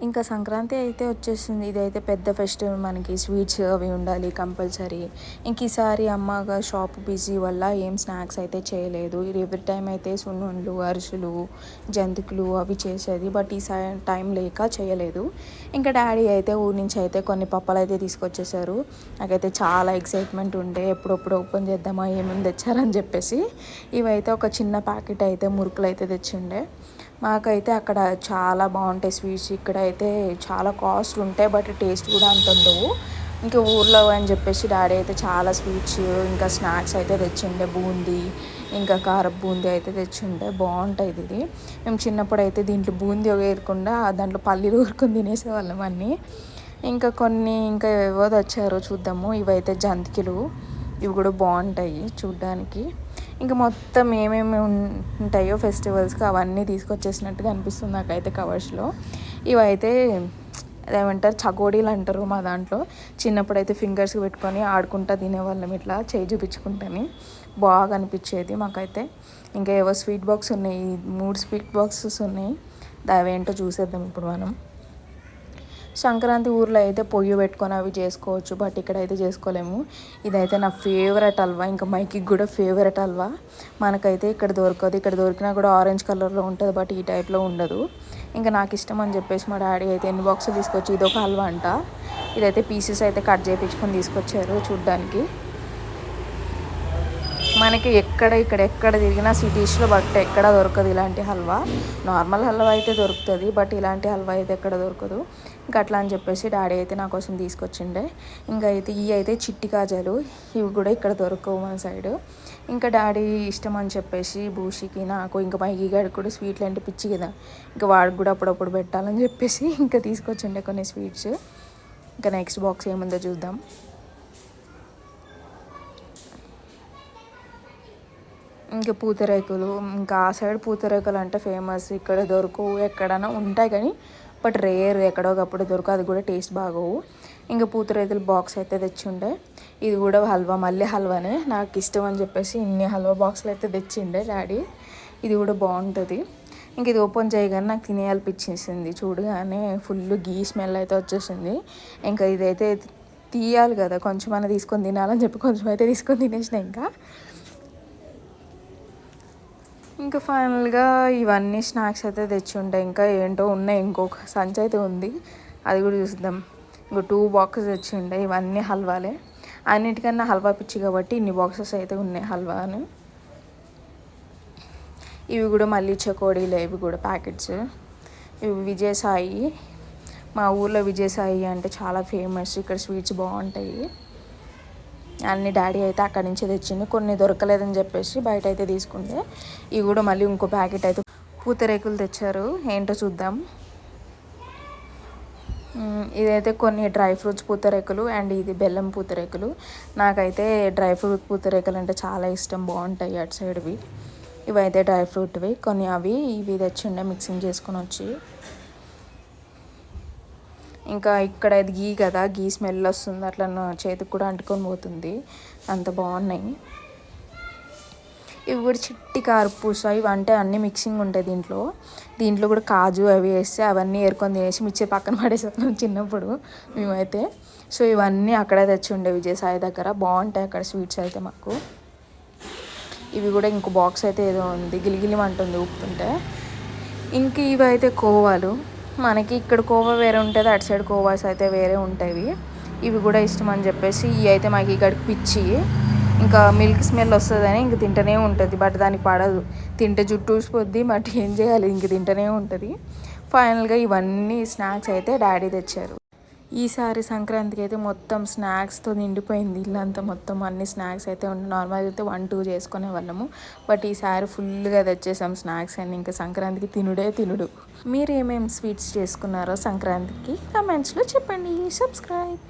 ఇంకా సంక్రాంతి అయితే వచ్చేసింది. ఇదైతే పెద్ద ఫెస్టివల్ మనకి. స్వీట్స్ అవి ఉండాలి కంపల్సరీ. ఇంక ఈసారి అమ్మగా షాప్ బిజీ వల్ల ఏం స్నాక్స్ అయితే చేయలేదు. ఇది ఎవ్రీ టైం అయితే సున్నుండలు, అరిసెలు, జంతికలు అవి చేసేది. బట్ ఈసారి టైం లేక చేయలేదు. ఇంకా డాడీ అయితే ఊరి నుంచి అయితే కొన్ని పప్పలు అయితే తీసుకొచ్చేసారు. నాకైతే చాలా ఎక్సైట్మెంట్ ఉండే ఎప్పుడప్పుడు ఓపెన్ చేద్దామా ఏమేమి తెచ్చారని చెప్పేసి. ఇవైతే ఒక చిన్న ప్యాకెట్ అయితే మురుకులు అయితే తెచ్చిండే. మాకైతే అక్కడ చాలా బాగుంటాయి స్వీట్స్. ఇక్కడైతే చాలా కాస్ట్ ఉంటాయి, బట్ టేస్ట్ కూడా అంత ఉండవు. ఇంకా ఊర్లో అని చెప్పేసి డాడీ అయితే చాలా స్వీట్స్ ఇంకా స్నాక్స్ అయితే తెచ్చిండే. బూందీ ఇంకా కారపు బూందీ అయితే తెచ్చిండే. బాగుంటుంది ఇది. మేము చిన్నప్పుడు అయితే దీంట్లో బూందీ వేయకుండా దాంట్లో పల్లీలు ఊరుకొని తినేసేవాళ్ళం అన్నీ. ఇంకా కొన్ని ఇంకా ఏవో తెచ్చారో చూద్దాము. ఇవైతే జంతికలు, ఇవి కూడా బాగుంటాయి చూడ్డానికి. ఇంకా మొత్తం ఏమేమి ఉంటాయో ఫెస్టివల్స్కి అవన్నీ తీసుకొచ్చేసినట్టుగా అనిపిస్తుంది నాకైతే కవర్స్లో. ఇవైతే ఏమంటారు చకోడీలు అంటారు మా దాంట్లో. చిన్నప్పుడు అయితే ఫింగర్స్ పెట్టుకొని ఆడుకుంటా తినేవాళ్ళం ఇట్లా చేయి చూపించుకుంటాని. బాగా అనిపించేది మాకైతే. ఇంకా ఏవో స్వీట్ బాక్స్ ఉన్నాయి, 3 స్వీట్ బాక్సెస్ ఉన్నాయి. అవేంటో చూసేద్దాం ఇప్పుడు మనం. సంక్రాంతి ఊర్లో అయితే పొయ్యి పెట్టుకొని అవి చేసుకోవచ్చు, బట్ ఇక్కడైతే చేసుకోలేము. ఇదైతే నా ఫేవరెట్ హల్వా, ఇంకా మైకి కూడా ఫేవరెట్ హల్వా. మనకైతే ఇక్కడ దొరకదు. ఇక్కడ దొరికినా కూడా ఆరెంజ్ కలర్లో ఉంటుంది, బట్ ఈ టైప్లో ఉండదు. ఇంకా నాకు ఇష్టం అని చెప్పేసి మా డాడీ అయితే ఎన్ని బాక్సులు తీసుకొచ్చి ఇదొక హల్వా అంట. ఇదైతే పీసెస్ అయితే కట్ చేయించుకొని తీసుకొచ్చారు చూడ్డానికి. మనకి ఎక్కడ తిరిగినా సిటీస్లో బట్ ఎక్కడ దొరకదు ఇలాంటి హల్వా. నార్మల్ హల్వా అయితే దొరుకుతుంది, బట్ ఇలాంటి హల్వా అయితే ఎక్కడ దొరకదు. ఇంకా అట్లా అని చెప్పేసి డాడీ అయితే నా కోసం తీసుకొచ్చిండే. ఇంకా అయితే ఇవి అయితే చిట్టి కాజాలు, ఇవి కూడా ఇక్కడ దొరకవు మన సైడు. ఇంకా డాడీ ఇష్టం అని చెప్పేసి బూషికి నాకు ఇంకా మా ఈగాడికి కూడా స్వీట్లు అంటే పిచ్చి కదా, ఇంకా వాడికి కూడా అప్పుడప్పుడు పెట్టాలని చెప్పేసి ఇంకా తీసుకొచ్చిండే కొన్ని స్వీట్స్. ఇంకా నెక్స్ట్ బాక్స్ ఏముందో చూద్దాం. ఇంకా పూతరేకులు, ఇంకా ఆ సైడ్ పూతరేకులు అంటే ఫేమస్. ఇక్కడ దొరకవు, ఎక్కడైనా ఉంటాయి కానీ బట్ రేర్, ఎక్కడో ఒకప్పుడు దొరకవు. అది కూడా టేస్ట్ బాగోవు. ఇంకా పూతరేకులు బాక్స్ అయితే తెచ్చిండే. ఇది కూడా హల్వా, మళ్ళీ హల్వానే. నాకు ఇష్టం అని చెప్పేసి ఇన్ని హల్వా బాక్సులు అయితే తెచ్చిండే డాడీ. ఇది కూడా బాగుంటుంది. ఇంక ఇది ఓపెన్ చేయగానే నాకు తినేయాలనిపించేసింది. చూడగానే ఫుల్ గీ స్మెల్ అయితే వచ్చేసింది. ఇంకా ఇదైతే తీయాలి కదా, కొంచెమైనా తీసుకొని తినాలని చెప్పి కొంచెం అయితే తీసుకొని తినేసిన. ఇంకా ఫైనల్గా ఇవన్నీ స్నాక్స్ అయితే తెచ్చి ఉంటాయి. ఇంకా ఏంటో ఉన్నాయి, ఇంకొక సంచి అయితే ఉంది, అది కూడా చూద్దాం. ఇంకో 2 బాక్సెస్ తెచ్చి ఉంటాయి. ఇవన్నీ హల్వాలే. అన్నిటికన్నా హల్వా పిచ్చి కాబట్టి ఇన్ని బాక్సెస్ అయితే ఉన్నాయి హల్వాను. ఇవి కూడా మళ్ళీ చకోడీలే, ఇవి కూడా ప్యాకెట్స్. ఇవి విజయసాయి. మా ఊర్లో విజయసాయి అంటే చాలా ఫేమస్. ఇక్కడ స్వీట్స్ బాగుంటాయి. అన్ని డాడీ అయితే అక్కడి నుంచే తెచ్చింది. కొన్ని దొరకలేదని చెప్పేసి బయట అయితే తీసుకుంటే, ఇవి కూడా మళ్ళీ ఇంకో ప్యాకెట్ అయితే పూతరేకులు తెచ్చారు. ఏంటో చూద్దాం. ఇదైతే కొన్ని డ్రై ఫ్రూట్స్ పూతరేకులు అండ్ ఇది బెల్లం పూతరేకులు. నాకైతే డ్రై ఫ్రూట్ పూతరేకులు అంటే చాలా ఇష్టం, బాగుంటాయి అటు సైడ్వి. ఇవైతే డ్రై ఫ్రూట్వి. కొన్ని అవి ఇవి తెచ్చిండే మిక్సింగ్ చేసుకొని వచ్చి. ఇంకా ఇక్కడ గీ కదా, గీ స్మెల్ వస్తుంది, అట్లా చేతికి కూడా అంటుకొని పోతుంది. అంత బాగున్నాయి. ఇవి కూడా చిట్టి కారపూస. ఇవి అంటే అన్నీ మిక్సింగ్ ఉంటాయి దీంట్లో కూడా కాజు అవి వేస్తే అవన్నీ ఏరుకొని తినేసి మిర్చి పక్కన పడేసాం చిన్నప్పుడు మేమైతే. సో ఇవన్నీ అక్కడే తెచ్చి ఉండే విజయసాయి దగ్గర. బాగుంటాయి అక్కడ స్వీట్స్ అయితే మాకు. ఇవి కూడా ఇంకో బాక్స్ అయితే ఏదో ఉంది, గిలిగిలిమంటుంది ఊపుతుంటే. ఇంక ఇవి అయితే కోవాలు. మనకి ఇక్కడ కోవా వేరే ఉంటుంది, అటు సైడ్ కోవాస్ అయితే వేరే ఉంటాయి. ఇవి కూడా ఇష్టం అని చెప్పేసి ఇవి అయితే మాకు ఇక్కడికి పిచ్చి. ఇంకా మిల్క్ స్మెల్ వస్తుందని ఇంక తింటూనే ఉంటుంది, బట్ దానికి పడదు. తింటే జుట్టు ఊసిపోద్ది, బట్ ఏం చేయాలి, ఇంక తింటూనే ఉంటుంది. ఫైనల్గా ఇవన్నీ స్నాక్స్ అయితే డాడీ తెచ్చారు. ఈసారి సంక్రాంతికి అయితే మొత్తం స్నాక్స్తో నిండిపోయింది ఇల్లంతా. మొత్తం అన్ని స్నాక్స్ అయితే ఉండి, నార్మల్గా అయితే 1-2 చేసుకునే వాళ్ళము, బట్ ఈసారి ఫుల్గా తెచ్చేసాం స్నాక్స్ అన్ని. ఇంకా సంక్రాంతికి తినుడు. మీరు ఏమేమి స్వీట్స్ చేసుకున్నారో సంక్రాంతికి కమెంట్స్లో చెప్పండి. సబ్స్క్రైబ్.